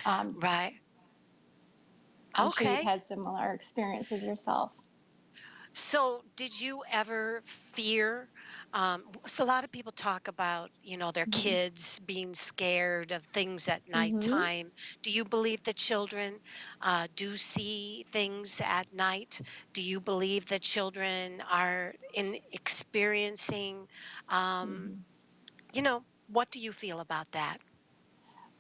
Um, Right. I'm sure you've Okay. had similar experiences yourself. So, did you ever fear? So, a lot of people talk about, their Hmm. kids being scared of things at Hmm. nighttime. Do you believe that children do see things at night? Do you believe that children are in experiencing, um, Hmm. what do you feel about that?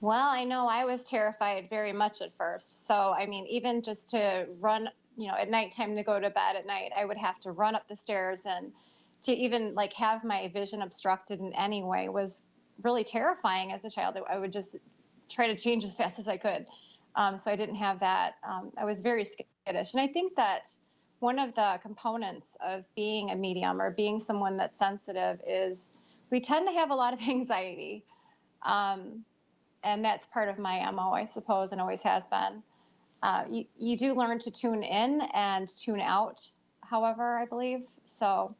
Well, I know I was terrified very much at first. So, I mean, even just to run, at nighttime to go to bed at night, I would have to run up the stairs, and to even like have my vision obstructed in any way was really terrifying as a child. I would just try to change as fast as I could. So I didn't have that. I was very skittish. And I think that one of the components of being a medium or being someone that's sensitive is we tend to have a lot of anxiety. Um, and that's part of my MO, I suppose, and always has been. You do learn to tune in and tune out, however, I believe. So,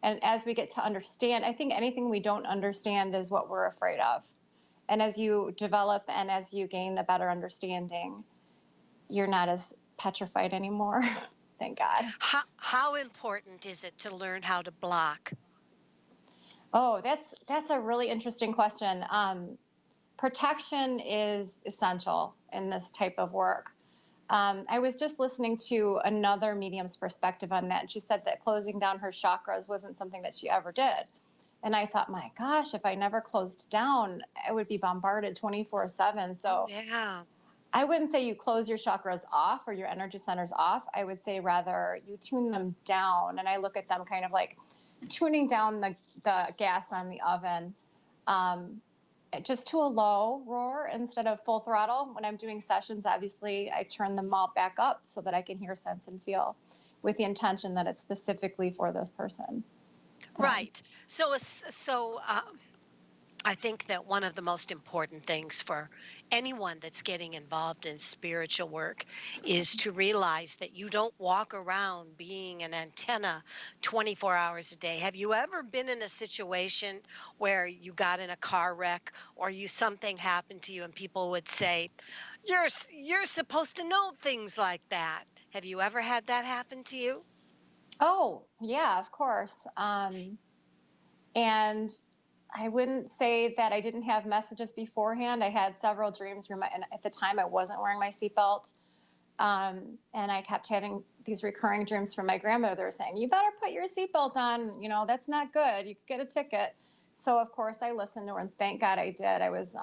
and as we get to understand, I think anything we don't understand is what we're afraid of. And as you develop and as you gain a better understanding, you're not as petrified anymore. Thank God. How important is it to learn how to block? Oh, that's a really interesting question. Protection is essential in this type of work. I was just listening to another medium's perspective on that, and she said that closing down her chakras wasn't something that she ever did. And I thought, my gosh, if I never closed down, I would be bombarded 24/7. Oh, So yeah. I wouldn't say you close your chakras off or your energy centers off. I would say rather you tune them down. And I look at them kind of like tuning down the gas on the oven. Um, just to a low roar instead of full throttle. When I'm doing sessions, obviously, I turn them all back up so that I can hear, sense, and feel with the intention that it's specifically for this person. Um, Right. So I think that one of the most important things for anyone that's getting involved in spiritual work is to realize that you don't walk around being an antenna 24 hours a day. Have you ever been in a situation where you got in a car wreck or you something happened to you and people would say, you're supposed to know things like that. Have you ever had that happen to you? oh, yeah, of course. And I wouldn't say that I didn't have messages beforehand. I had several dreams, and at the time I wasn't wearing my seatbelt. And I kept having these recurring dreams from my grandmother saying, "You better put your seatbelt on. That's not good. You could get a ticket." So, of course, I listened to her, and thank God I did. I was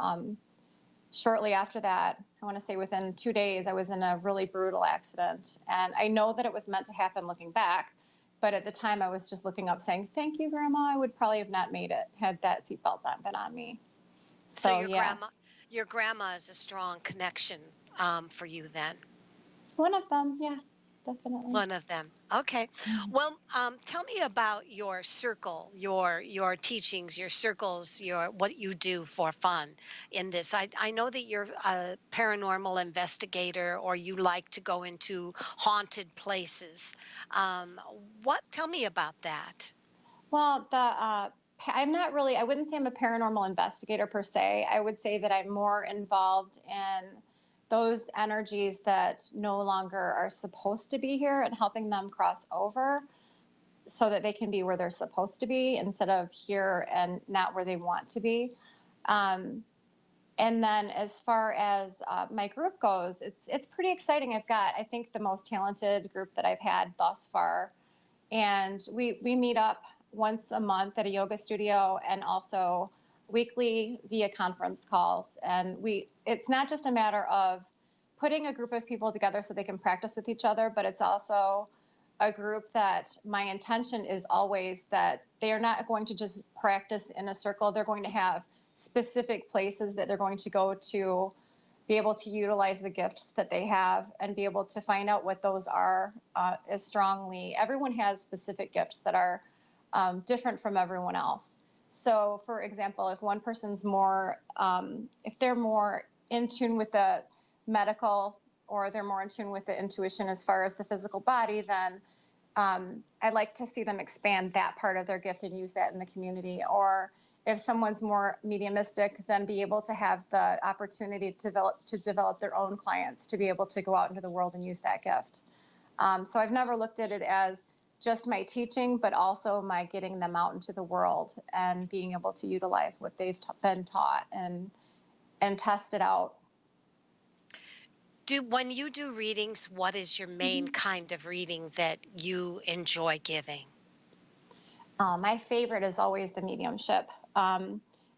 shortly after that, I want to say within 2 days, I was in a really brutal accident. And I know that it was meant to happen looking back. But at the time, I was just looking up saying, "Thank you, Grandma. I would probably have not made it had that seatbelt not been on me." So So, yeah, your grandma is a strong connection for you then. one of them. Yeah, definitely. One of them. Okay. Well, tell me about your circle, your teachings, your circles, your what you do for fun in this. I know that you're a paranormal investigator, or you like to go into haunted places. What? Tell me about that. Well, I'm not really, I wouldn't say I'm a paranormal investigator per se. I would say that I'm more involved in those energies that no longer are supposed to be here and helping them cross over so that they can be where they're supposed to be instead of here and not where they want to be. Um, and then as far as my group goes, it's pretty exciting. I think, the most talented group that I've had thus far, and we meet up once a month at a yoga studio and also weekly via conference calls. And it's not just a matter of putting a group of people together so they can practice with each other, but it's also a group that my intention is always that they are not going to just practice in a circle. They're going to have specific places that they're going to go to be able to utilize the gifts that they have and be able to find out what those are as strongly. Everyone has specific gifts that are different from everyone else. So, for example, if one person's if they're more in tune with the medical or they're more in tune with the intuition as far as the physical body, then I'd like to see them expand that part of their gift and use that in the community. Or if someone's more mediumistic, then be able to have the opportunity to develop their own clients, to be able to go out into the world and use that gift. So I've never looked at it as just my teaching, but also my getting them out into the world and being able to utilize what they've been taught and test it out. When you do readings, what is your main kind of reading that you enjoy giving? My favorite is always the mediumship.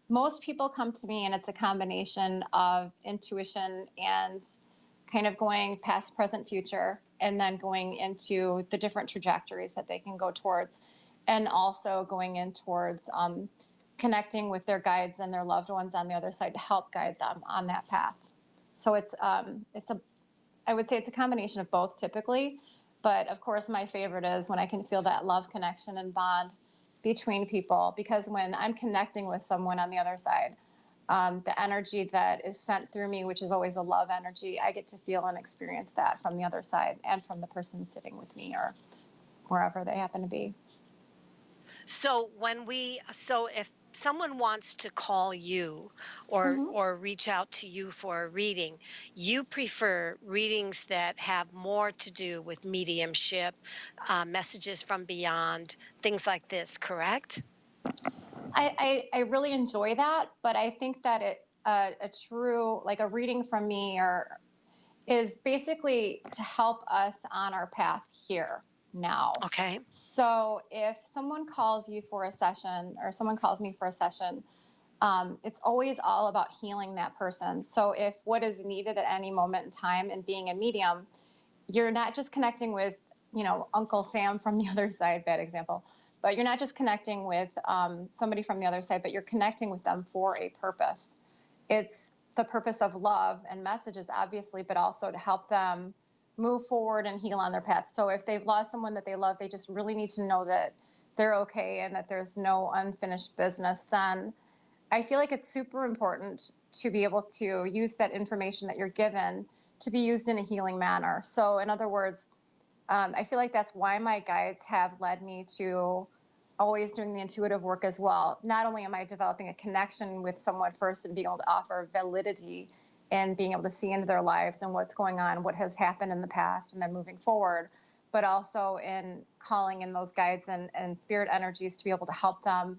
Most people come to me and it's a combination of intuition and kind of going past, present, future, and then going into the different trajectories that they can go towards, and also going in towards connecting with their guides and their loved ones on the other side to help guide them on that path. So I would say it's a combination of both typically, but of course my favorite is when I can feel that love connection and bond between people, because when I'm connecting with someone on the other side, the energy that is sent through me, which is always a love energy, I get to feel and experience that from the other side and from the person sitting with me or wherever they happen to be. So if someone wants to call you or reach out to you for a reading, you prefer readings that have more to do with mediumship, messages from beyond, things like this, correct? I really enjoy that, but I think that a true, like a reading from me is basically to help us on our path here now. Okay. So if someone calls you for a session or someone calls me for a session, it's always all about healing that person. So if what is needed at any moment in time and being a medium, you're not just connecting with, Uncle Sam from the other side, bad example, but you're not just connecting with somebody from the other side, but you're connecting with them for a purpose. It's the purpose of love and messages, obviously, but also to help them move forward and heal on their path. So if they've lost someone that they love, they just really need to know that they're okay and that there's no unfinished business. Then I feel like it's super important to be able to use that information that you're given to be used in a healing manner. So in other words, I feel like that's why my guides have led me to always doing the intuitive work as well. Not only am I developing a connection with someone first and being able to offer validity and being able to see into their lives and what's going on, what has happened in the past, and then moving forward, but also in calling in those guides and spirit energies to be able to help them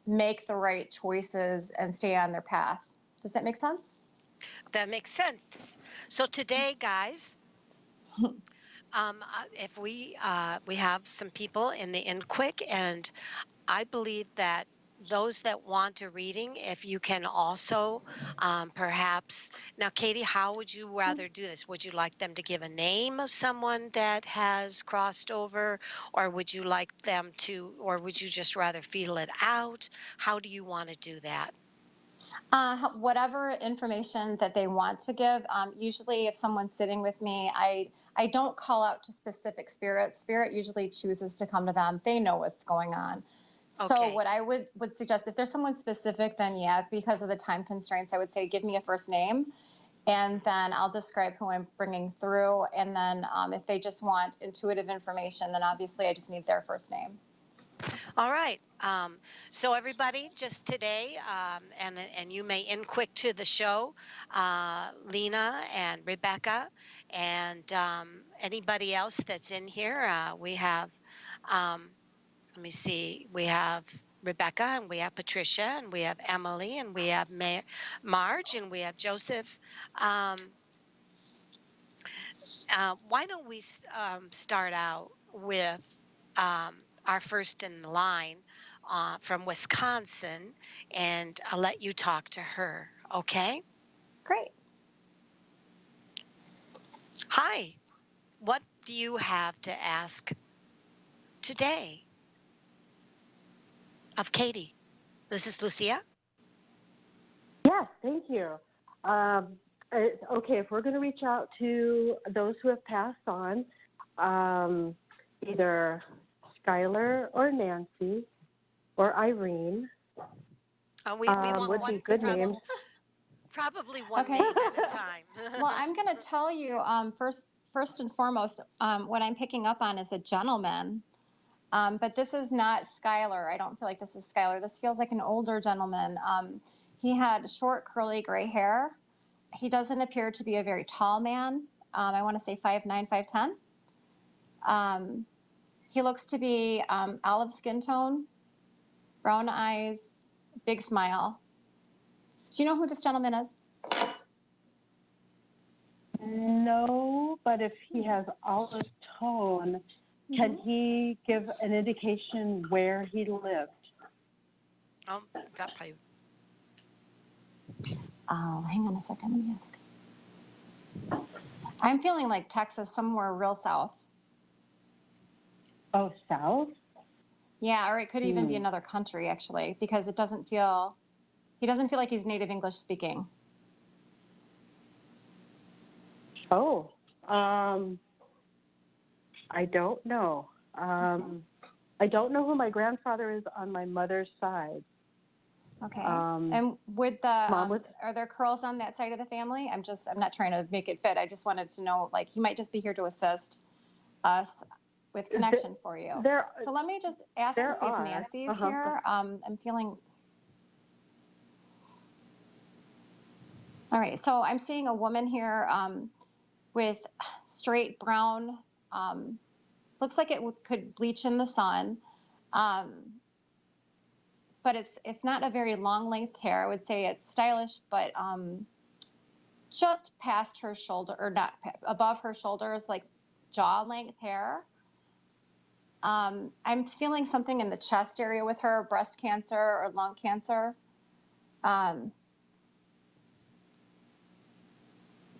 make the right choices and stay on their path. Does that make sense? That makes sense. So today, guys, if we have some people in the in quick, and I believe that those that want a reading, if you can also perhaps now, Katie, how would you rather do this? Would you like them to give a name of someone that has crossed over, or would you like them to, or would you just rather feel it out? How do you want to do that? Whatever information that they want to give. Usually, if someone's sitting with me, I don't call out to specific spirits. Spirit usually chooses to come to them. They know what's going on. So Okay. what I would suggest, if there's someone specific, then yeah, because of the time constraints, I would say give me a first name, and then I'll describe who I'm bringing through. And then if they just want intuitive information, then obviously I just need their first name. All right. So everybody, just today, and you may in quick to the show, Lena and Rebecca, and anybody else that's in here. We have, let me see, we have Rebecca, and we have Patricia, and we have Emily, and we have Marge, and we have Joseph. Why don't we start out with our first in the line from Wisconsin, and I'll let you talk to her, okay? Great. Hi, what do you have to ask today of Katie? This is Lucia. Yes, thank you. Okay, if we're going to reach out to those who have passed on, either Skylar or Nancy or Irene, We want would one, be good names. Probably one Okay. name at a time. Well, I'm going to tell you first and foremost, what I'm picking up on is a gentleman. But this is not Skylar. I don't feel like this is Skylar. This feels like an older gentleman. He had short, curly gray hair. He doesn't appear to be a very tall man. I want to say 5'9", 5'10". He looks to be olive skin tone, brown eyes, big smile. Do you know who this gentleman is? No, but if he has olive tone, can he give an indication where he lived? That probably. Oh, hang on a second. Let me ask. I'm feeling like Texas, somewhere real south. Oh, south? Yeah, or it could even be another country, actually, because he doesn't feel like he's native English speaking. Oh, I don't know. I don't know who my grandfather is on my mother's side. Okay. And with the are there curls on that side of the family? I'm not trying to make it fit. I just wanted to know, like, he might just be here to assist us with connection for you. So let me just ask to see if Nancy's here. I'm feeling. All right. So I'm seeing a woman here with straight brown. Looks like it could bleach in the sun. But it's not a very long length hair. I would say it's stylish, but just past her shoulder, or not above her shoulders, like jaw length hair. I'm feeling something in the chest area with her, breast cancer or lung cancer.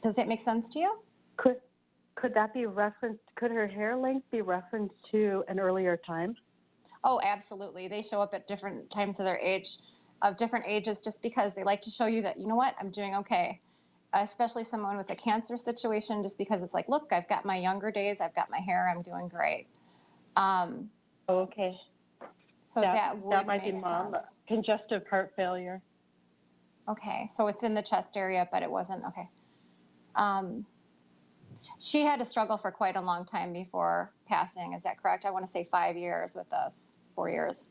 Does it make sense to you? Could that be referenced? Could her hair length be referenced to an earlier time? Oh, absolutely. They show up at different times of different ages, just because they like to show you that, you know what, I'm doing okay. Especially someone with a cancer situation, just because it's like, look, I've got my younger days, I've got my hair, I'm doing great. Okay. So that might be mom. Sense. Congestive heart failure. Okay, so it's in the chest area, but it wasn't, okay. She had to struggle for quite a long time before passing. Is that correct? I want to say 5 years with us, 4 years.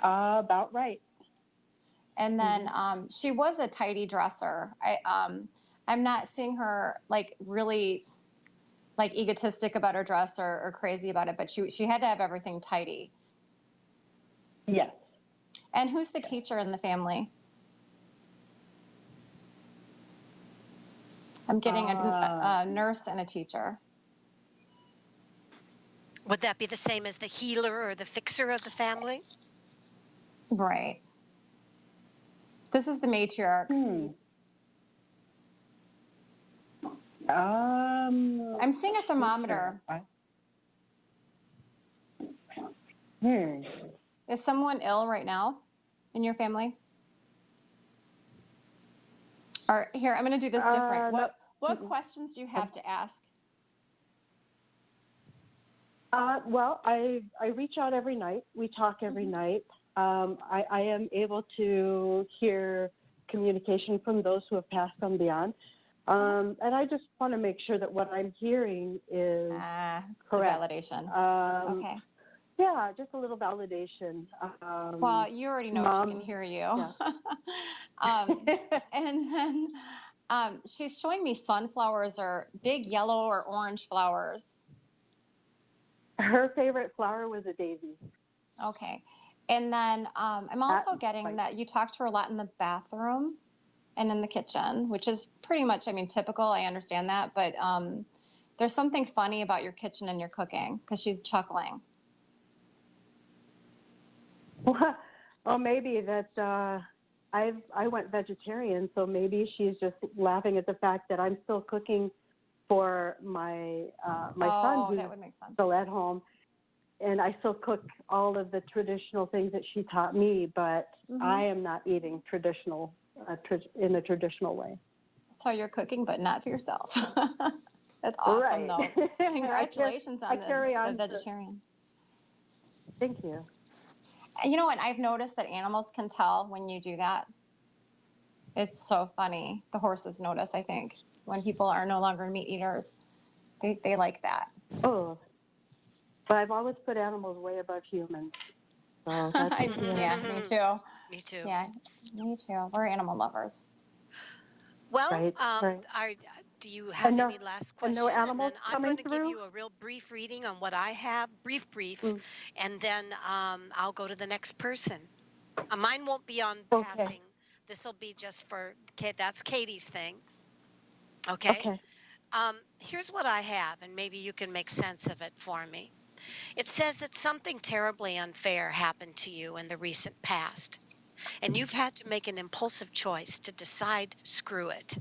About right. And then she was a tidy dresser. I'm not seeing her like really like egotistic about her dress or crazy about it, but she had to have everything tidy. Yes. And who's the teacher in the family? I'm getting a nurse and a teacher. Would that be the same as the healer or the fixer of the family? Right. This is the matriarch. I'm seeing a thermometer. Is someone ill right now in your family? Or here, I'm going to do this different. What questions do you have to ask? Well, I reach out every night. We talk every night. I am able to hear communication from those who have passed on beyond. And I just want to make sure that what I'm hearing is correct. Validation. Okay. Yeah, just a little validation. Well, you already know Mom, she can hear you. Yeah. And then she's showing me sunflowers or big yellow or orange flowers. Her favorite flower was a daisy. Okay. And then I'm also getting that you talk to her a lot in the bathroom and in the kitchen, which is pretty much, I mean, typical. I understand that. But there's something funny about your kitchen and your cooking because she's chuckling. Well, maybe that I went vegetarian, so maybe she's just laughing at the fact that I'm still cooking for my son who's still at home, and I still cook all of the traditional things that she taught me, but I am not eating traditional in a traditional way. So you're cooking, but not for yourself. That's awesome, though. Congratulations on the vegetarian. Thank you. You know what? I've noticed that animals can tell when you do that. It's so funny. The horses notice, I think, when people are no longer meat eaters. They like that. Oh. But I've always put animals way above humans. So that's, Yeah, me too. Me too. Yeah, me too. We're animal lovers. Well, right, right. do you have No, any last and no question? And then animals I'm coming going to give through? you a real brief reading on what I have, brief, Mm, and then I'll go to the next person. Mine won't be on okay, passing. This will be just for that's Katie's thing. Okay. okay. Here's what I have, and maybe you can make sense of it for me. It says that something terribly unfair happened to you in the recent past, and you've had to make an impulsive choice to decide, screw it.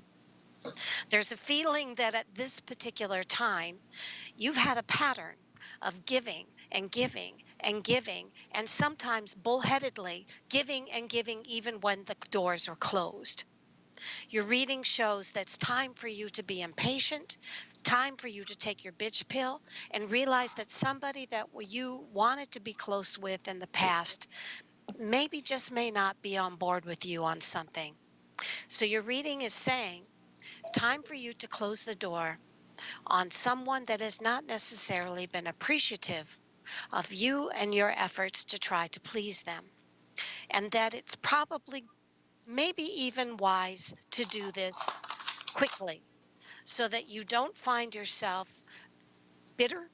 There's a feeling that at this particular time, you've had a pattern of giving and giving and giving, and sometimes bullheadedly giving and giving even when the doors are closed. Your reading shows that it's time for you to be impatient, time for you to take your bitch pill and realize that somebody that you wanted to be close with in the past maybe just may not be on board with you on something. So your reading is saying, time for you to close the door on someone that has not necessarily been appreciative of you and your efforts to try to please them. And that it's probably maybe even wise to do this quickly so that you don't find yourself bitter,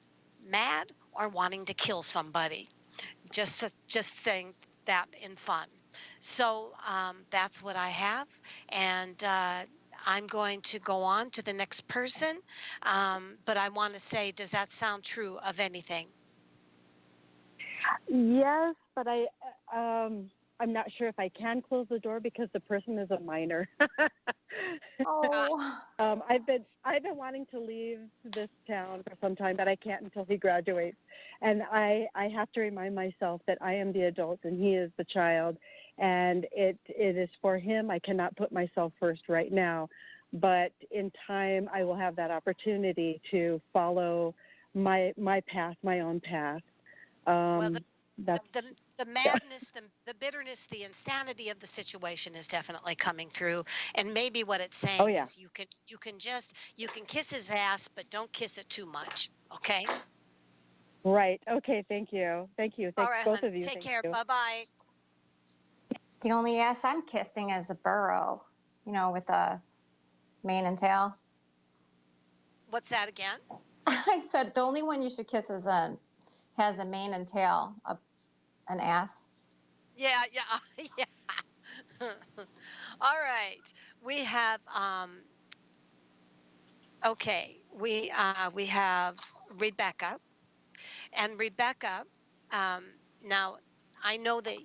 mad, or wanting to kill somebody. Just saying that in fun. So that's what I have, and I'm going to go on to the next person. But I want to say, does that sound true of anything? Yes, but I'm not sure if I can close the door because the person is a minor. Uh, Oh, I've been wanting to leave this town for some time, but I can't until he graduates. And I have to remind myself that I am the adult and he is the child, and it is for him. I cannot put myself first right now, but in time I will have that opportunity to follow my path, my own path. well, That's the the madness, the bitterness, the insanity of the situation is definitely coming through. And maybe what it's oh saying yeah. is you can kiss his ass, but don't kiss it too much. Okay. Right. Okay. Thank you. Thank you. All Thanks, right, both hon. of you. Take Thank care. you. Bye bye. the only ass I'm kissing is a burrow, with a mane and tail. What's that again? I said the only one you should kiss has a mane and tail, an ass. Yeah, yeah, yeah. All right. We have okay. We have Rebecca. And Rebecca, um now I know that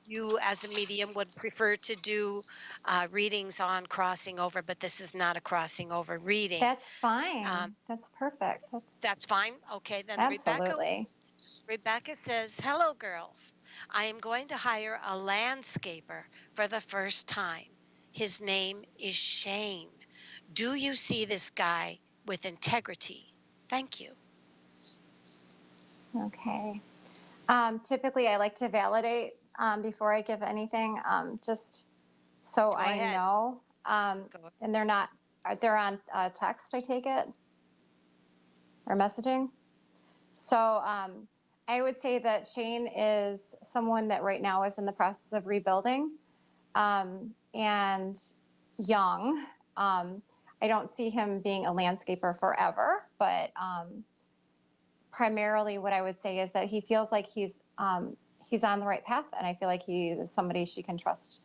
you as a medium would prefer to do readings on crossing over, but this is not a crossing over reading. That's Um fine. That's perfect. That's that's fine. Okay, then absolutely. Rebecca says, "Hello, girls. I am going to hire a landscaper for the first time. His name is Shane. Do you see this guy with integrity? Thank you." Okay. Typically, I like to validate before I give anything, just so Go I ahead. know. Go. And they're on text, I take it, or messaging. So I would say that Shane is someone that right now is in the process of rebuilding, and young. I don't see him being a landscaper forever, but primarily what I would say is that he feels like he's on the right path, and I feel like he is somebody she can trust.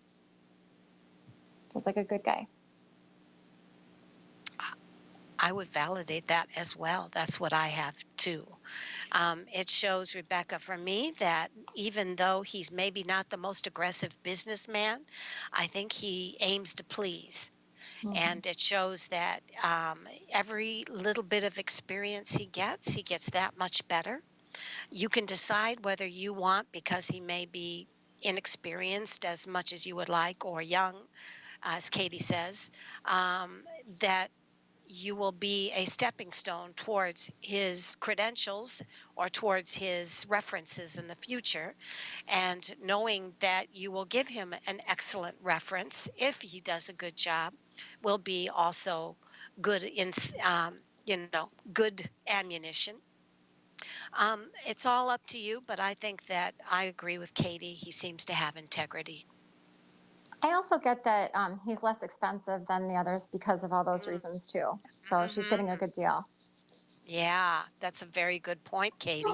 Feels like a good guy. I would validate that as well. That's what I have too. It shows, Rebecca, for me, that even though he's maybe not the most aggressive businessman, I think he aims to please. Mm-hmm. And it shows that every little bit of experience he gets that much better. You can decide whether you want, because he may be inexperienced as much as you would like, or young, as Katie says, that you will be a stepping stone towards his credentials or towards his references in the future. And knowing that you will give him an excellent reference if he does a good job will be also good in, good ammunition. It's all up to you, but I think that I agree with Katie. He seems to have integrity. I also get that he's less expensive than the others because of all those reasons too. So she's getting a Mm-hmm. good deal. Yeah, that's a very good point, Katie.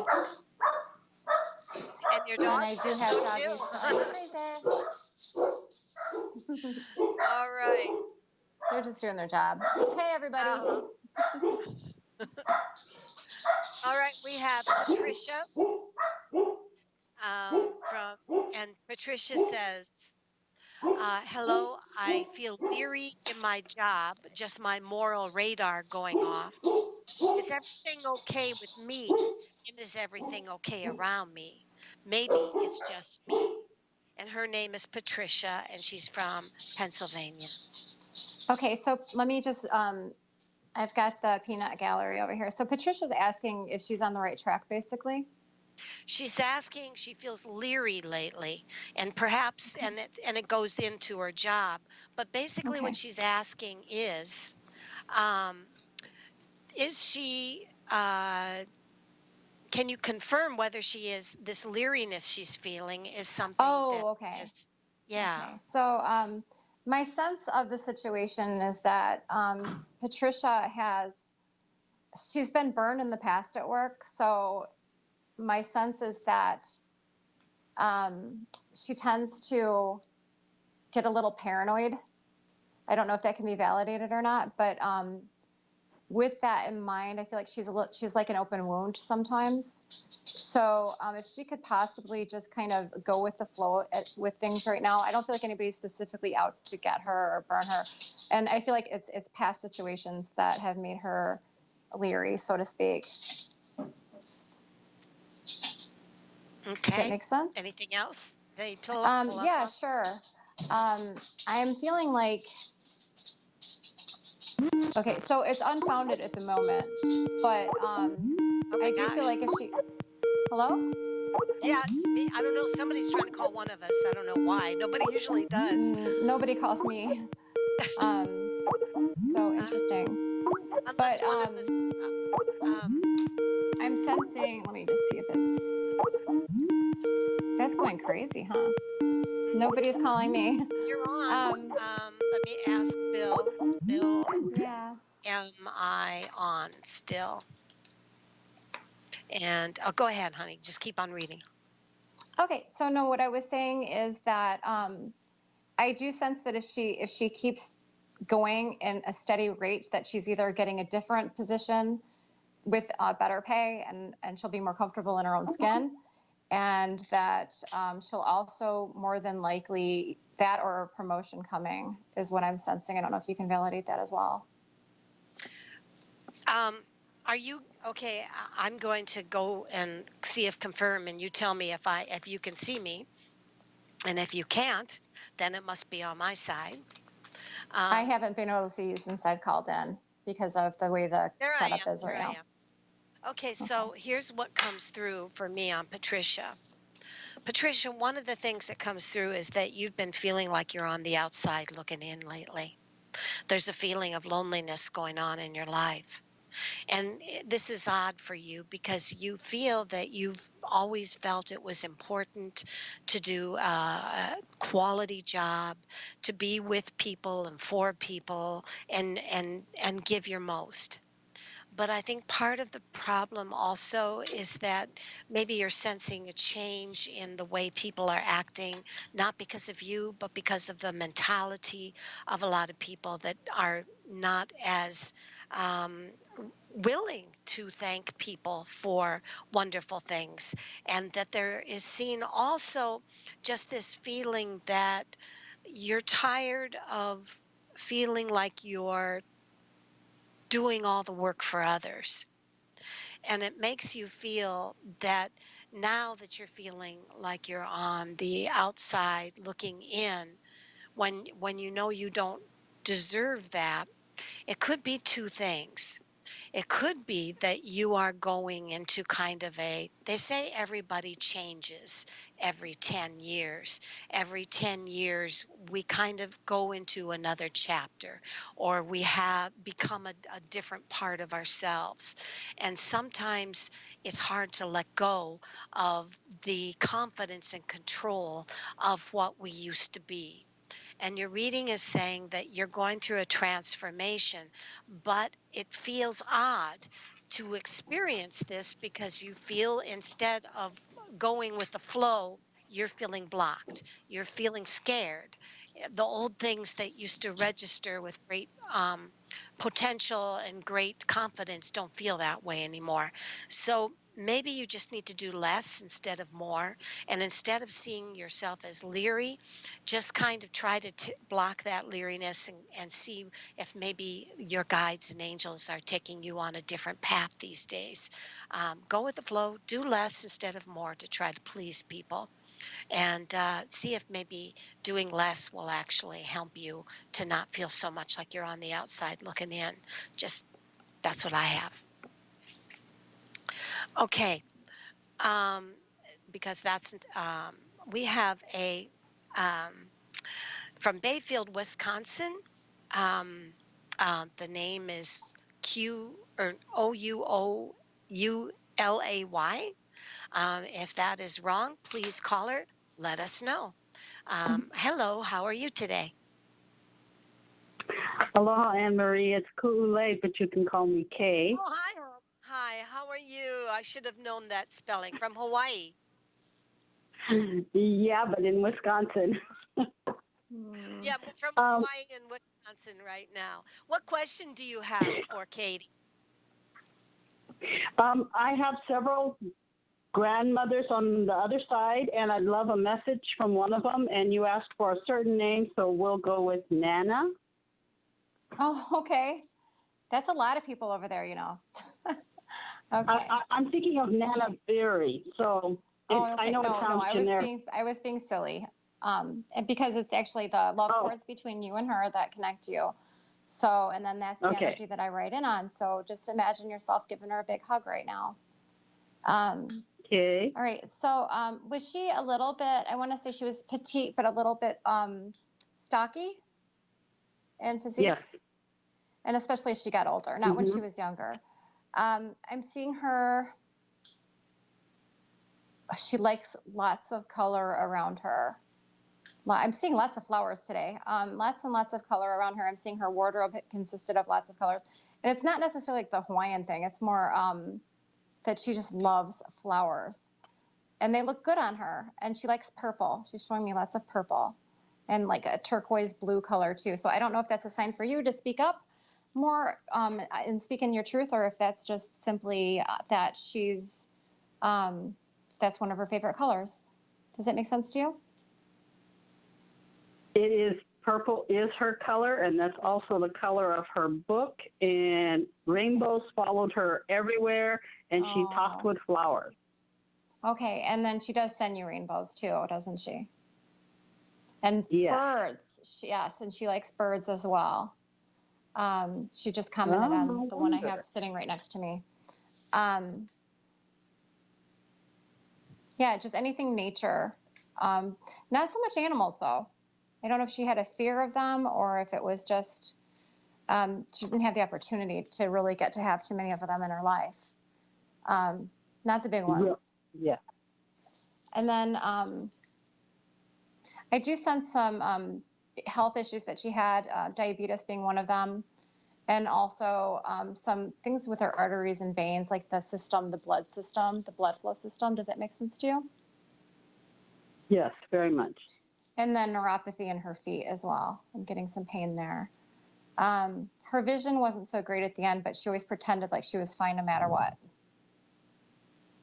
And your And I dogs do think have so doggies. too. Are you crazy? All right. They're just doing their job. Hey, everybody. Uh-huh. All right, we have Patricia from, and Patricia says, hello, I feel leery in my job, just my moral radar going off. Is everything okay with me? And is everything okay around me? Maybe it's just me. And her name is Patricia, and she's from Pennsylvania. Okay, so let me just, I've got the peanut gallery over here. So Patricia's asking if she's on the right track, basically. She's asking, she feels leery lately, and perhaps, Okay. and it goes into her job. But basically, what Okay. she's asking um, is she, can you confirm whether she is, this leeriness she's feeling is something that Oh, okay. is, yeah. Okay. So my sense of the situation is that Patricia she's been burned in the past at work. So my sense is that she tends to get a little paranoid. I don't know if that can be validated or not, but with that in mind, I feel like she's like an open wound sometimes. So if she could possibly just kind of go with the flow with things right now, I don't feel like anybody's specifically out to get her or burn her, and I feel like it's past situations that have made her leery, so to speak. Okay. Does that make sense? Anything else? Pull up Yeah, on. sure. I'm feeling like, okay, so it's unfounded at the moment, but Oh I my do feel gosh. like if she, hello? Yeah, it's me. I don't know. Somebody's trying to call one of us. I don't know why. Nobody usually does. Nobody calls me. So interesting. Unless But one of us. I'm sensing, let me just see if that's going crazy, huh? Nobody's calling me. You're on. Let me ask Bill. Bill, Yeah. am I on still? And go ahead, honey. Just keep on reading. Okay, so no, what I was saying is that I do sense that if she keeps going in a steady rate, that she's either getting a different position with better pay, and she'll be more comfortable in her own skin, and that she'll also more than likely, that or a promotion coming is what I'm sensing. I don't know if you can validate that as well. Are you okay? I'm going to go and see if confirm, and you tell me if you can see me, and if you can't, then it must be on my side. I haven't been able to see you since I've called in because of the way the There I setup am. is There right I now. am. Okay, so here's what comes through for me on Patricia. Patricia, one of the things that comes through is that you've been feeling like you're on the outside looking in lately. There's a feeling of loneliness going on in your life. And this is odd for you because you feel that you've always felt it was important to do a quality job, to be with people and for people, and give your most. But I think part of the problem also is that maybe you're sensing a change in the way people are acting, not because of you, but because of the mentality of a lot of people that are not as um, willing to thank people for wonderful things. And that there is seen also just this feeling that you're tired of feeling like you're doing all the work for others. And it makes you feel that now that you're feeling like you're on the outside looking in, when you know you don't deserve that, it could be two things. It could be that you are going into kind of they say everybody changes every 10 years. Every 10 years, we kind of go into another chapter, or we have become a different part of ourselves. And sometimes it's hard to let go of the confidence and control of what we used to be. And your reading is saying that you're going through a transformation, but it feels odd to experience this because you feel, instead of going with the flow, you're feeling blocked. You're feeling scared. The old things that used to register with great potential and great confidence don't feel that way anymore. So maybe you just need to do less instead of more. And instead of seeing yourself as leery, just kind of try to block that leeriness, and see if maybe your guides and angels are taking you on a different path these days. Go with the flow, do less instead of more to try to please people, and see if maybe doing less will actually help you to not feel so much like you're on the outside looking in. Just, that's what I have. Okay. Um, because that's, we have a, from Bayfield, Wisconsin. Um, the name is Oulay. If that is wrong, please call her. Let us know. Hello, how are you today? Aloha, Anne Marie. It's Kool-Aid, but you can call me Kay. Oh, hi. Hi, how are you? I should have known that spelling. From Hawaii. Yeah, but in Wisconsin. Yeah, from Hawaii and Wisconsin right now. What question do you have for Katie? I have several grandmothers on the other side, and I'd love a message from one of them. And you asked for a certain name, so we'll go with Nana. Oh, okay. That's a lot of people over there, Okay. I'm thinking of Nana Berry, so okay. I know it sounds generic. I was being silly. And because it's actually the love cords between you and her that connect you. So, and then that's the energy that I write in on. So just imagine yourself giving her a big hug right now. Okay. All right. So, was she a little bit, I want to say she was petite, but a little bit stocky in physique? Yes. And especially as she got older, not when she was younger. I'm seeing her, she likes lots of color around her. I'm seeing lots of flowers today. Lots and lots of color around her. I'm seeing her wardrobe consisted of lots of colors. And it's not necessarily like the Hawaiian thing. It's more that she just loves flowers. And they look good on her. And she likes purple. She's showing me lots of purple and like a turquoise blue color too. So I don't know if that's a sign for you to speak up more and speak in your truth, or if that's just simply that she's, that's one of her favorite colors. Does that make sense to you? It is, purple is her color, and that's also the color of her book, and rainbows followed her everywhere, and she talked with flowers. Okay, and then she does send you rainbows too, doesn't she? And birds, yes, and she likes birds as well. She just commented on the one I have sitting right next to me. Yeah, just anything nature. Not so much animals though. I don't know if she had a fear of them or if it was just she didn't have the opportunity to really get to have too many of them in her life. Not the big ones. Yeah. And then I do sense some health issues that she had, diabetes being one of them, and also some things with her arteries and veins, like the system, the blood flow system. Does that make sense to you? Yes, very much. And then neuropathy in her feet as well. I'm getting some pain there. Her vision wasn't so great at the end, but she always pretended like she was fine no matter what.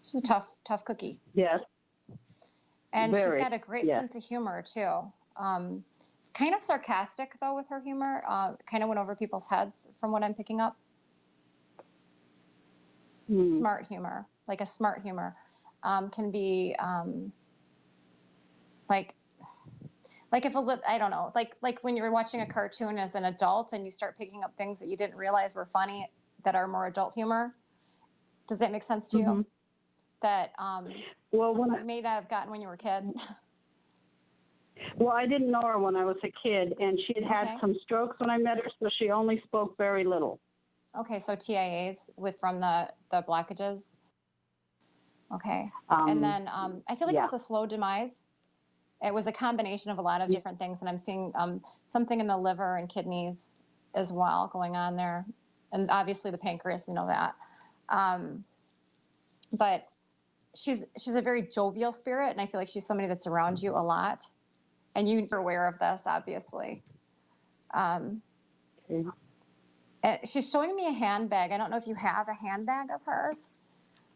She's a tough cookie. Yes. And she's got a great sense of humor too. Kind of sarcastic though with her humor. Kind of went over people's heads from what I'm picking up. Smart humor, like a smart humor, can be like if I don't know, like when you're watching a cartoon as an adult and you start picking up things that you didn't realize were funny, that are more adult humor. Does that make sense to Mm-hmm. you? That Well, you may not have gotten when you were a kid. Well, I didn't know her when I was a kid, and she had Okay. some strokes when I met her, so she only spoke very little. Okay, so TIAs from the blockages. Okay. And then I feel like it Yeah. was a slow demise. It was a combination of a lot of different things, and I'm seeing something in the liver and kidneys as well going on there, and obviously the pancreas, we know that. But she's a very jovial spirit, and I feel like she's somebody that's around you a lot, and you're aware of this, obviously. Okay. She's showing me a handbag. I don't know if you have a handbag of hers.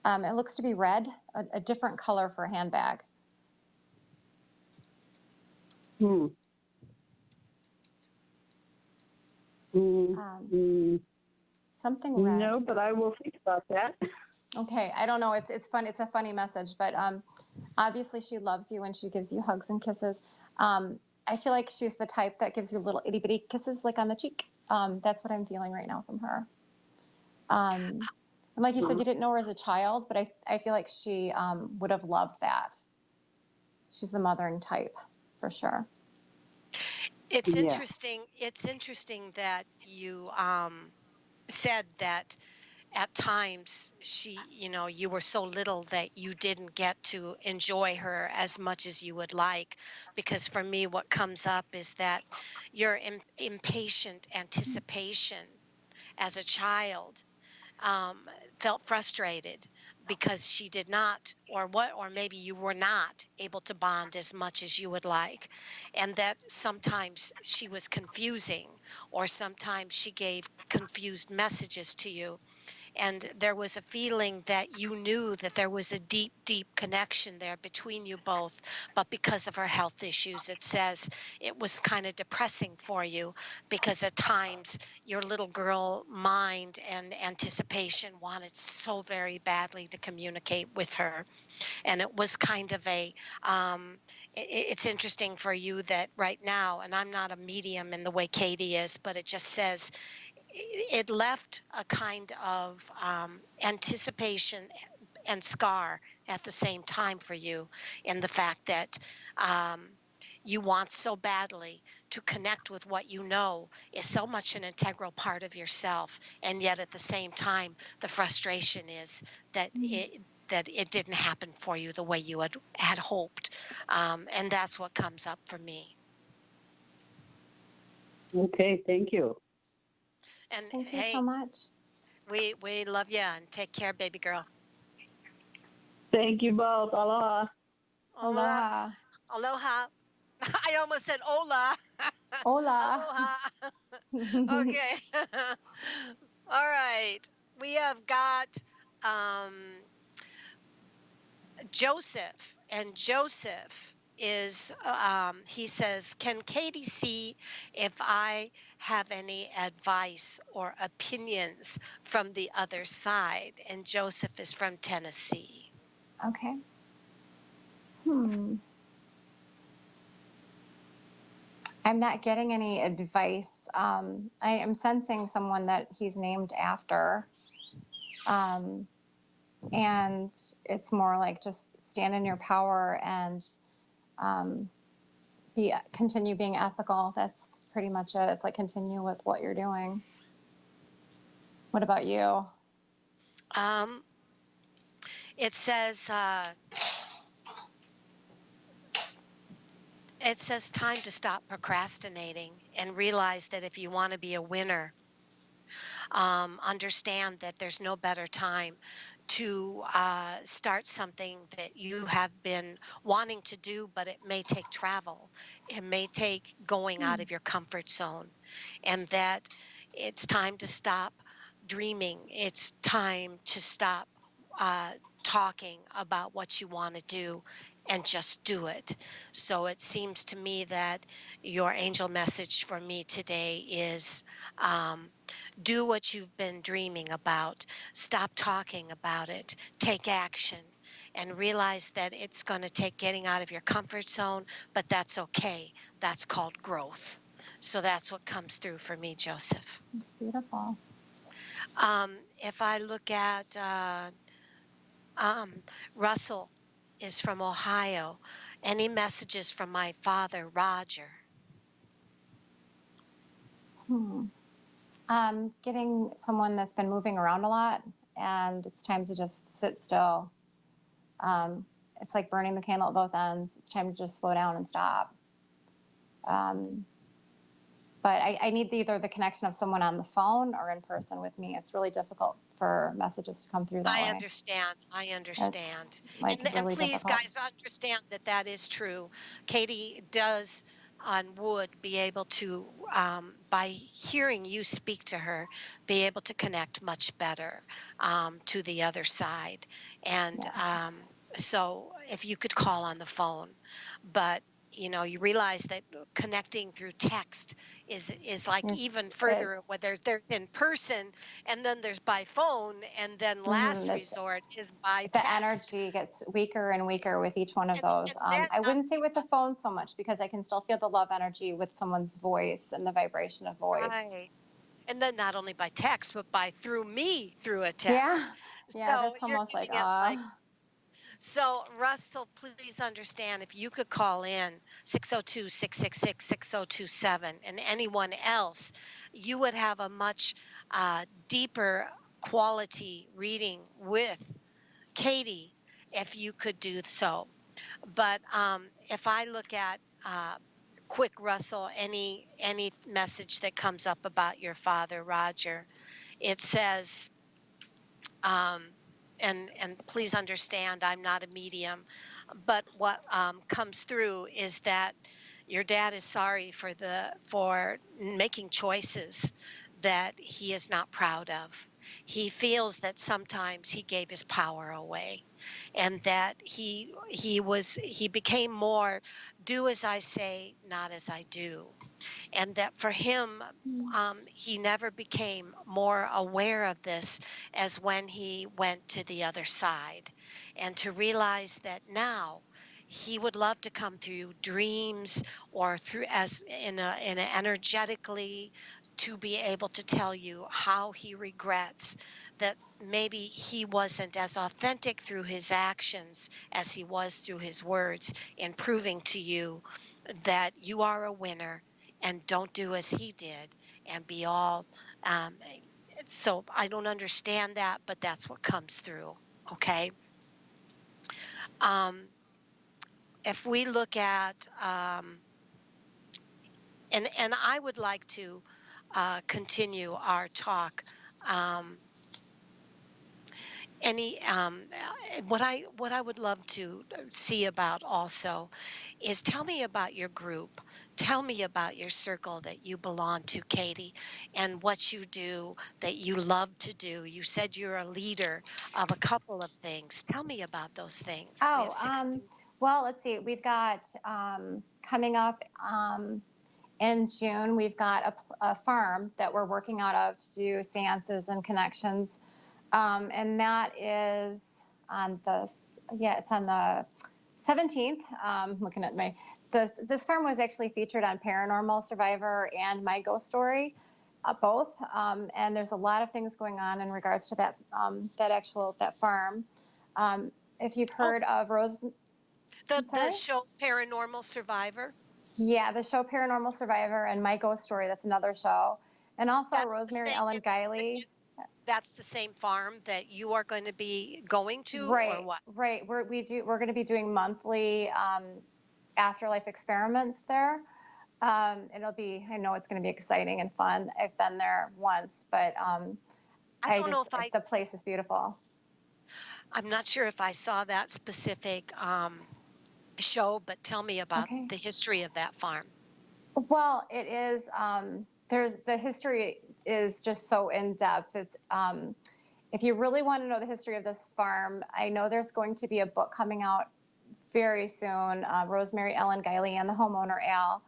It looks to be red, a different color for a handbag. Something red. No, but I will think about that. Okay, I don't know. It's fun. It's a funny message, but obviously she loves you and she gives you hugs and kisses. I feel like she's the type that gives you little itty bitty kisses, like on the cheek. That's what I'm feeling right now from her. And like you said, you didn't know her as a child, but I feel like she would have loved that. She's the mothering type, for sure. It's interesting. It's interesting that you said that at times you were so little that you didn't get to enjoy her as much as you would like, because for me what comes up is that your impatient anticipation as a child felt frustrated because she did not, or maybe you were not able to bond as much as you would like, and that sometimes she was confusing, or sometimes she gave confused messages to you. And there was a feeling that you knew that there was a deep, deep connection there between you both. But because of her health issues, it says it was kind of depressing for you, because at times your little girl mind and anticipation wanted so very badly to communicate with her. And it was kind of it's interesting for you that right now, and I'm not a medium in the way Katie is, but it just says, it left a kind of anticipation and scar at the same time for you, in the fact that you want so badly to connect with what you know is so much an integral part of yourself, and yet at the same time the frustration is that it didn't happen for you the way you had hoped, and that's what comes up for me. Okay, thank you. And thank you hey, so much. We love you, and take care, baby girl. Thank you both. Aloha. Aloha. Aloha. I almost said hola. Hola. Aloha. Okay. All right. We have got Joseph, and Joseph is he says, can Katie see if I have any advice or opinions from the other side? And Joseph is from Tennessee. Okay. I'm not getting any advice. I am sensing someone that he's named after. And it's more like just stand in your power and continue being ethical. That's pretty much it. It's like continue with what you're doing. What about you? It says time to stop procrastinating and realize that if you want to be a winner, understand that there's no better time to start something that you have been wanting to do, but it may take travel. It may take going out of your comfort zone, and that it's time to stop dreaming. It's time to stop talking about what you want to do and just do it. So it seems to me that your angel message for me today is do what you've been dreaming about. Stop talking about it. Take action, and realize that it's going to take getting out of your comfort zone, but that's okay. That's called growth. So that's what comes through for me, Joseph. It's beautiful. If I look at Russell is from Ohio. Any messages from my father, Roger? Hmm. Getting someone that's been moving around a lot, and it's time to just sit still. Um, it's like burning the candle at both ends. It's time to just slow down and stop. Um, but I need either the connection of someone on the phone or in person with me. It's really difficult for messages to come through that I way. understand. I It's understand. like And really please, difficult. guys, understand that that is true. Katie does and would be able to, by hearing you speak to her, be able to connect much better to the other side. And Yes. so if you could call on the phone, but you realize that connecting through text is like even It's further, where there's in person, and then there's by phone, and then last it's resort is by the text. energy gets weaker and weaker with each one of those. And then I not wouldn't say with the phone so much because I can still feel the love energy with someone's voice and the vibration of voice. right. And then not only by text, but by through me through a Yeah, text. yeah, So that's you're almost like getting it like, so Russell, please understand, if you could call in 602-666-6027, and anyone else, you would have a much deeper quality reading with Katie if you could do so. But if I look at quick, Russell, any message that comes up about your father, Roger, it says, um, and please understand, I'm not a medium, but what comes through is that your dad is sorry for making choices that he is not proud of. He feels that sometimes he gave his power away, and that he became more do as I say, not as I do, and that for him, he never became more aware of this as when he went to the other side, and to realize that now he would love to come through dreams or through as in a energetically, to be able to tell you how he regrets that maybe he wasn't as authentic through his actions as he was through his words, in proving to you that you are a winner, and don't do as he did and be all um, so I don't understand that, but that's what comes through. Okay. um, if we look at and I would like to continue our talk. um, any what I would love to see about also is, tell me about your group, tell me about your circle that you belong to, Katie, and what you do that you love to do. You said you're a leader of a couple of things. Tell me about those things. We have oh, 60. well, let's see. We've got coming up in June, we've got a farm that we're working out of to do seances and connections. And that is on it's on the 17th. Looking at this farm was actually featured on Paranormal Survivor and My Ghost Story, both. And there's a lot of things going on in regards to that farm. If you've Oh, heard of Rose, I'm the sorry. show Paranormal Survivor. Yeah, the show Paranormal Survivor and My Ghost Story. That's another show. And also That's the Rosemary same. Ellen Guiley. That's the same farm that you are going to be going to, or Right, what? right. We're going to be doing monthly afterlife experiments there. I know it's going to be exciting and fun. I've been there once, but I don't know if the place is beautiful. I'm not sure if I saw that specific show, but tell me about Okay. the history of that farm. Well, it is. The history is just so in depth. It's if you really want to know the history of this farm, I know there's going to be a book coming out very soon. Rosemary Ellen Guiley and the homeowner Al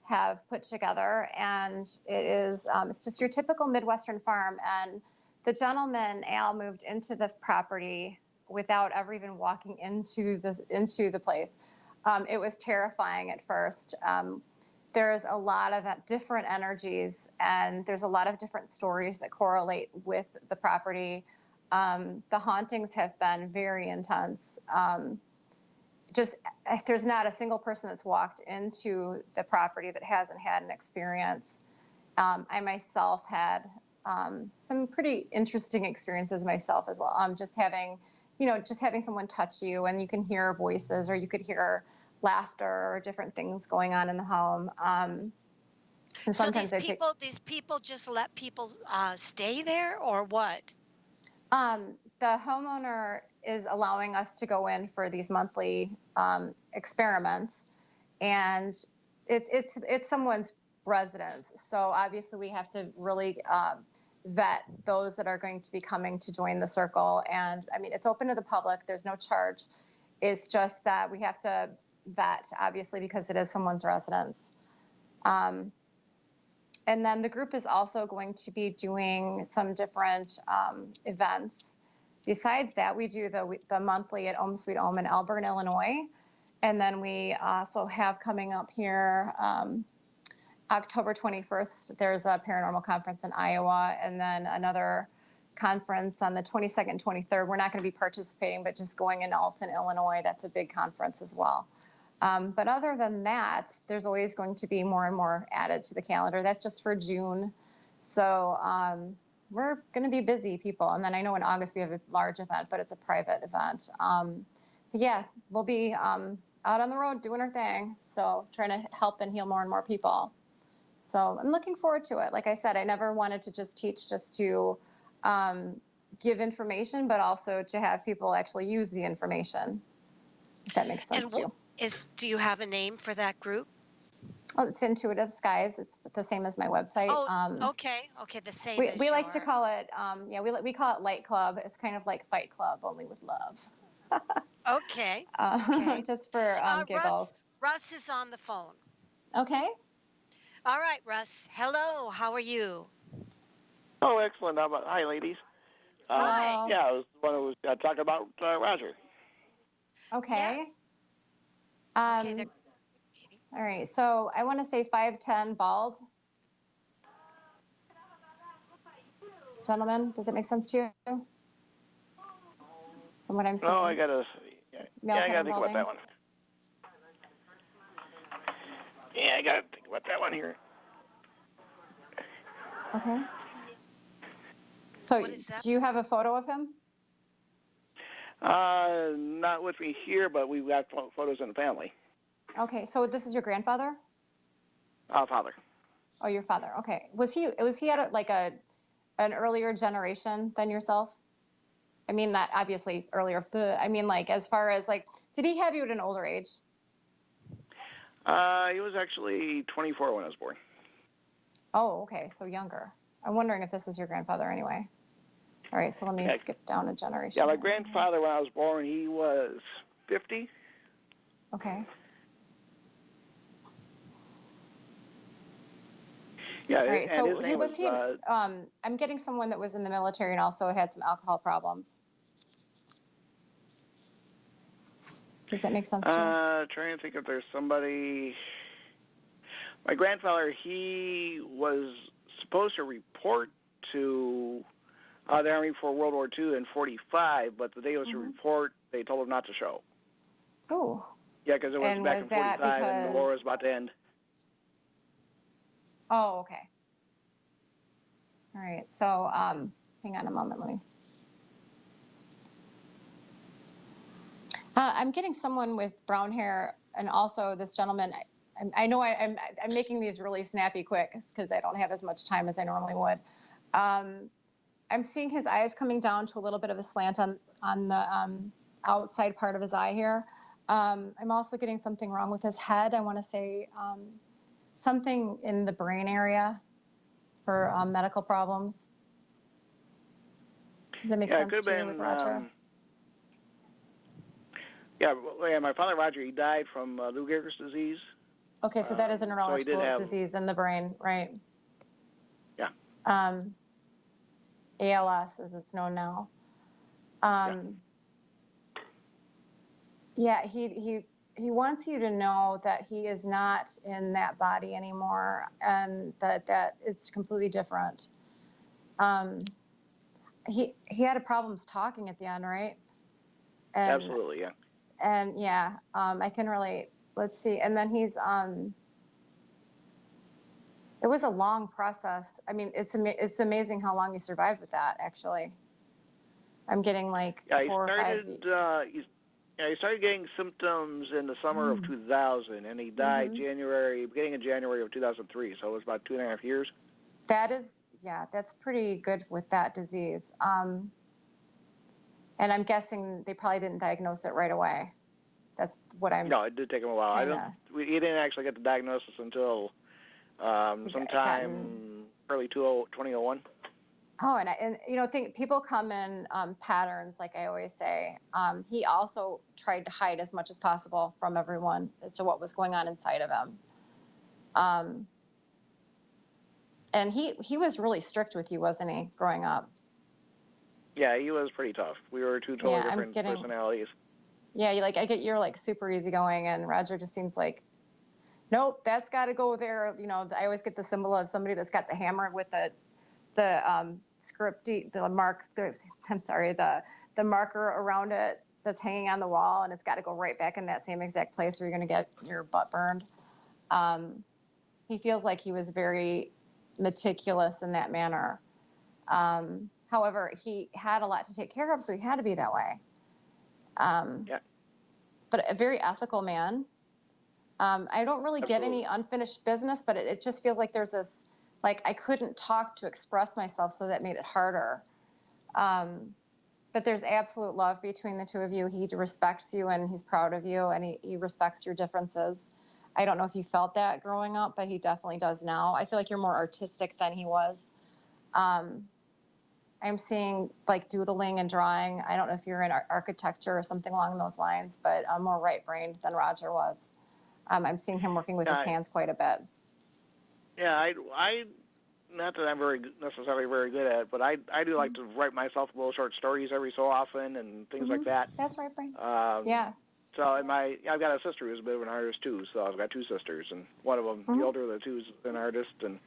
have put together, and it's just your typical Midwestern farm. And the gentleman Al moved into the property without ever even walking into the place. It was terrifying at first. there's a lot of different energies, and there's a lot of different stories that correlate with the property. The hauntings have been very intense. Just there's not a single person that's walked into the property that hasn't had an experience. I myself had some pretty interesting experiences myself as well. Just having someone touch you, and you can hear voices, or you could hear laughter or different things going on in the home. And So sometimes these people just let people stay there, or what? The homeowner is allowing us to go in for these monthly experiments, and it's someone's residence. So obviously we have to really vet those that are going to be coming to join the circle. And I mean, it's open to the public. There's no charge. It's just that we have to vet, obviously, because it is someone's residence. And then the group is also going to be doing some different events. Besides that, we do the monthly at Om Sweet Om in Elburn, Illinois. And then we also have coming up here October 21st, there's a paranormal conference in Iowa, and then another conference on the 22nd and 23rd. We're not going to be participating, but just going in Alton, Illinois. That's a big conference as well. But other than that, there's always going to be more and more added to the calendar. That's just for June. So we're going to be busy, people. And then I know in August we have a large event, but it's a private event. But yeah, we'll be out on the road doing our thing. So trying to help and heal more and more people. So I'm looking forward to it. Like I said, I never wanted to just teach just to give information, but also to have people actually use the information, if that makes sense to you. Do you have a name for that group? Oh, it's Intuitive Skies. It's the same as my website. Oh, okay. The same as we like to call it, we call it Light Club. It's kind of like Fight Club, only with love. Okay. Just for giggles. Russ is on the phone. Okay. All right, Russ. Hello. How are you? Oh, excellent. How about, hi, ladies. Hello. Yeah, I was the one who was talking about Roger. Okay. Yes. All right. So I want to say 5'10", bald. Gentlemen, does it make sense to you? From what I'm seeing. No, I gotta think about that one. Yeah, I gotta think about that one here. Okay. So do you have a photo of him? Not with me here, but we've got photos in the family. Okay, so this is your grandfather? Father. Oh, your father. Okay. Was he at an earlier generation than yourself? I mean, that obviously earlier. As far as did he have you at an older age? He was actually 24 when I was born. Oh, okay. So younger. I'm wondering if this is your grandfather anyway. All right, so let me skip down a generation. Yeah, my grandfather, when I was born, he was 50. Okay. Yeah. All right, and so his name was I'm getting someone that was in the military and also had some alcohol problems. Does that make sense to you? Trying to think if there's somebody. My grandfather, he was supposed to report to the Army for World War II in 45, but the day it was to report, they told him not to show. Oh. Yeah, because it was back in 45 and the war was about to end. Oh, okay. All right, so hang on a moment, let me. I'm getting someone with brown hair, and also this gentleman. I know I'm making these really snappy quick because I don't have as much time as I normally would. I'm seeing his eyes coming down to a little bit of a slant on the outside part of his eye here. I'm also getting something wrong with his head. I want to say something in the brain area for medical problems. Does that make sense to you with Roger? Yeah, my father Roger, he died from Lou Gehrig's disease. Okay, so that is a neurological disease in the brain, right? Yeah. ALS, as it's known now. Yeah, he wants you to know that he is not in that body anymore, and that it's completely different. He had problems talking at the end, right? And, Absolutely, yeah. And yeah, I can relate. Let's see. And then he's it was a long process. I mean, it's amazing how long he survived with that. Actually, I'm getting like 4 or 5 weeks. He started getting symptoms in the summer of 2000, and he died beginning of January of 2003. So it was about 2.5 years. That's pretty good with that disease. And I'm guessing they probably didn't diagnose it right away. That's what I'm. No, it did take him a while. He didn't actually get the diagnosis until sometime early 2001. Oh, and think people come in patterns, like I always say. He also tried to hide as much as possible from everyone as to what was going on inside of him. And he was really strict with you, wasn't he, growing up? Yeah, he was pretty tough. We were two totally different personalities. Yeah, you're like super easygoing, and Roger just seems like, nope, that's got to go there. I always get the symbol of somebody that's got the hammer with the marker around it that's hanging on the wall, and it's got to go right back in that same exact place where you're going to get your butt burned. He feels like he was very meticulous in that manner. However, he had a lot to take care of, so he had to be that way. But a very ethical man. I don't really get any unfinished business, but it just feels like there's this, like I couldn't talk to express myself, so that made it harder. But there's absolute love between the two of you. He respects you, and he's proud of you, and he respects your differences. I don't know if you felt that growing up, but he definitely does now. I feel like you're more artistic than he was. I'm seeing like doodling and drawing. I don't know if you're in architecture or something along those lines, but I'm more right-brained than Roger was. I'm seeing him working with his hands quite a bit. Yeah, I not that I'm necessarily very good at it, but I do like to write myself little short stories every so often and things like that. That's right, brain. Yeah. So I've got a sister who's a bit of an artist too. So I've got two sisters, and one of them, the older of the two, is an artist, and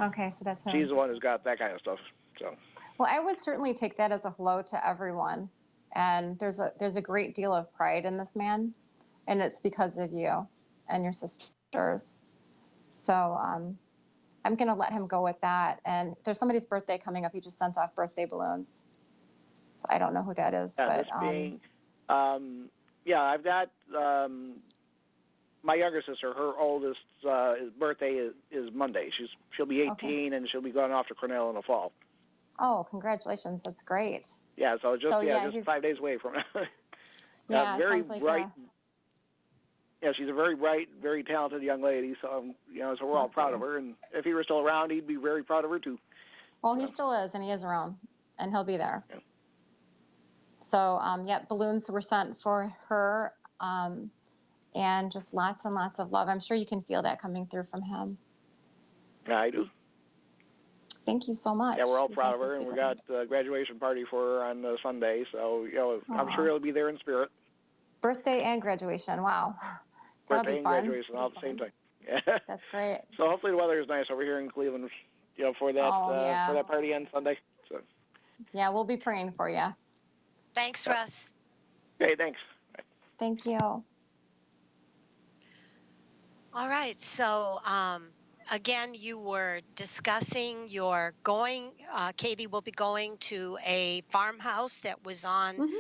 okay, so that's she's the one who's got that kind of stuff. So. Well, I would certainly take that as a hello to everyone, and there's a great deal of pride in this man, and it's because of you and your sisters. So I'm going to let him go with that. And there's somebody's birthday coming up. He just sent off birthday balloons. So I don't know who that is. Yeah, but I've got my younger sister. Her oldest birthday is Monday. She'll be 18, and she'll be going off to Cornell in the fall. Oh, congratulations. That's great. Yeah, so just 5 days away from now. Very bright. Yeah, she's a very bright, very talented young lady. So so we're all proud of her. And if he were still around, he'd be very proud of her too. Well, he still is, and he is around, and he'll be there. Yeah. So balloons were sent for her, and just lots and lots of love. I'm sure you can feel that coming through from him. Yeah, I do. Thank you so much. Yeah, we're all proud of her, and we got a graduation party for her on Sunday. So I'm sure he'll be there in spirit. Birthday and graduation. Wow. That'll Birthday be fun. And graduation all at the same time. Yeah. That's great. So hopefully the weather is nice over here in Cleveland, for that for that party on Sunday. So. Yeah, we'll be praying for you. Thanks, Russ. Okay, thanks. Bye. Thank you. All right. So again, you were discussing Katie will be going to a farmhouse that was on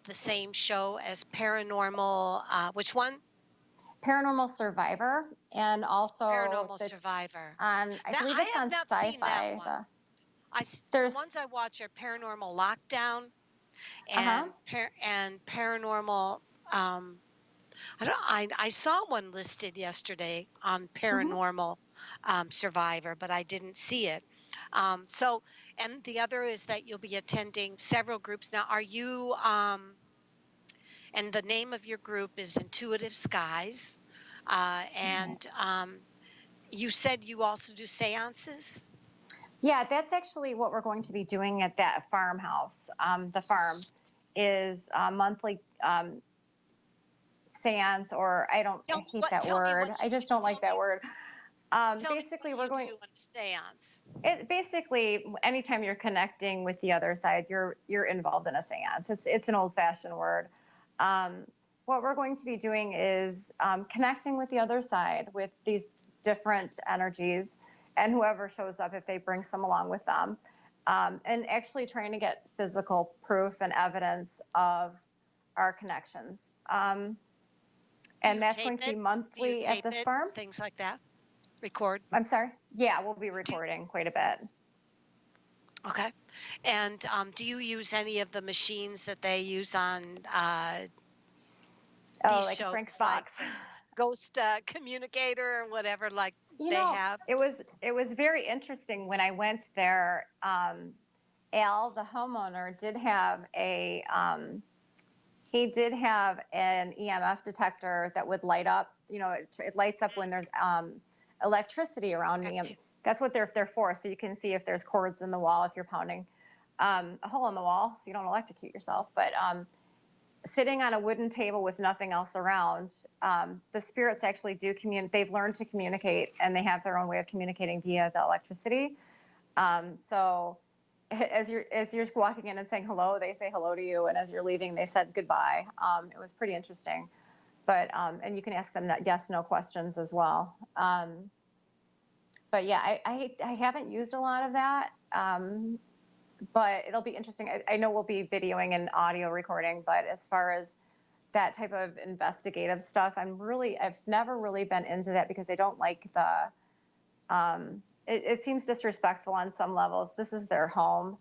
the same show as Paranormal. Which one? Paranormal Survivor, and also Paranormal Survivor. I believe it's on Sci-Fi. The ones I watch are Paranormal Lockdown and Paranormal. I saw one listed yesterday on Paranormal Survivor, but I didn't see it. And the other is that you'll be attending several groups. Now, are you, and the name of your group is Intuitive Skies. And you said you also do seances? Yeah, that's actually what we're going to be doing at that farmhouse. The farm is monthly seance, or I hate that word. I just don't like that word. Basically, we're going. Do in a seance. Basically, anytime you're connecting with the other side, you're involved in a seance. It's an old-fashioned word. What we're going to be doing is connecting with the other side with these different energies, and whoever shows up, if they bring some along with them, and actually trying to get physical proof and evidence of our connections. And that's going to be monthly at this farm. Things like that. Record. I'm sorry. Yeah, we'll be recording quite a bit. Okay. And do you use any of the machines that they use on these like shows, Frank's Box, like Ghost Communicator, or whatever, like they have? It was very interesting when I went there. Al, the homeowner, did have an EMF detector that would light up. It lights up when there's electricity around me. That's what they're for, so you can see if there's cords in the wall, if you're pounding a hole in the wall, so you don't electrocute yourself. But sitting on a wooden table with nothing else around, the spirits actually do communicate. They've learned to communicate, and they have their own way of communicating via the electricity. So as you're walking in and saying hello, they say hello to you, and as you're leaving, they said goodbye. It was pretty interesting. But and you can ask them yes/no questions as well. But yeah, I haven't used a lot of that, but it'll be interesting. I know we'll be videoing and audio recording, but as far as that type of investigative stuff, I've never really been into that because I don't like it seems disrespectful on some levels. This is their home,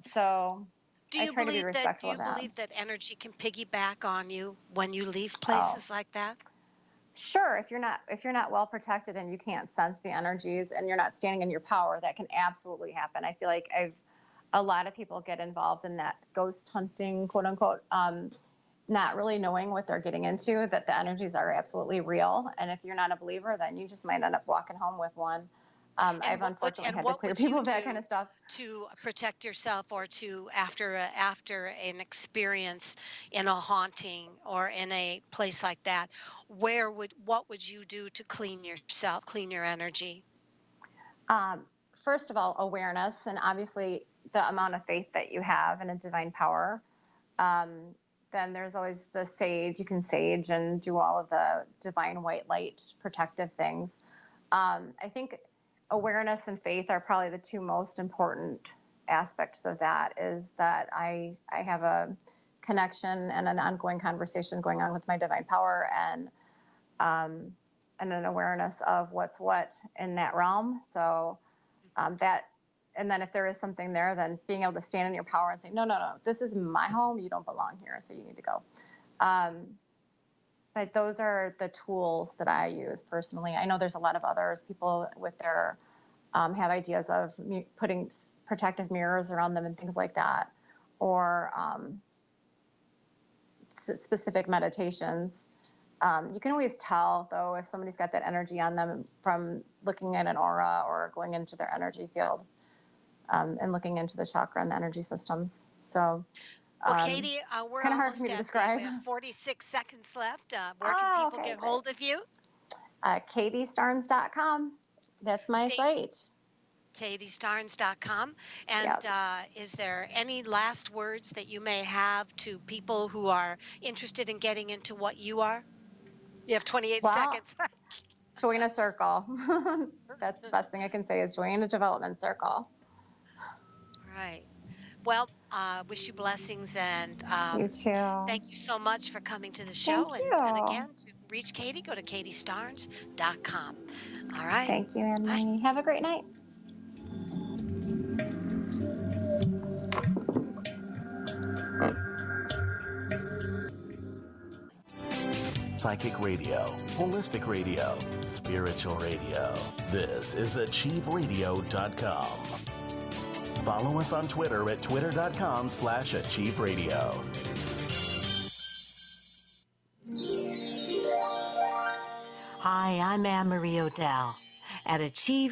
so I try to be respectful of that. Do you believe that energy can piggyback on you when you leave places like that? Sure. If you're not well protected and you can't sense the energies and you're not standing in your power, that can absolutely happen. I feel like a lot of people get involved in that ghost hunting, quote unquote, not really knowing what they're getting into, that the energies are absolutely real. And if you're not a believer, then you just might end up walking home with one. I've unfortunately had to clear people of that kind of stuff. To protect yourself, or to after an experience in a haunting or in a place like that, what would you do to clean yourself, clean your energy? First of all, awareness, and obviously the amount of faith that you have in a divine power. Then there's always the sage. You can sage and do all of the divine white light protective things. I think awareness and faith are probably the two most important aspects of that, is that I have a connection and an ongoing conversation going on with my divine power, and an awareness of what's what in that realm. So that, and then if there is something there, then being able to stand in your power and say, no, this is my home. You don't belong here, so you need to go. But those are the tools that I use personally. I know there's a lot of others, people with their, have ideas of putting protective mirrors around them and things like that, or specific meditations. You can always tell, though, if somebody's got that energy on them from looking at an aura or going into their energy field, and looking into the chakra and the energy systems. So, well, Katie, we're kind of hard for me to describe. We have 46 seconds left. Where can people get hold of you? KatieStarnes.com. That's my site. KatieStarnes.com. And is there any last words that you may have to people who are interested in getting into what you are? You have 28 seconds. Join a circle. That's the best thing I can say, is join a development circle. Right. Well, wish you blessings, and you too. Thank you so much for coming to the show. Thank you. And again, to reach Katie, go to KatieStarnes.com. All right. Thank you, Emily. Have a great night. Psychic radio, holistic radio, spiritual radio. This is AchieveRadio.com. Follow us on Twitter at twitter.com/AchieveRadio. Hi, I'm Anne Marie O'Dell. At Achieve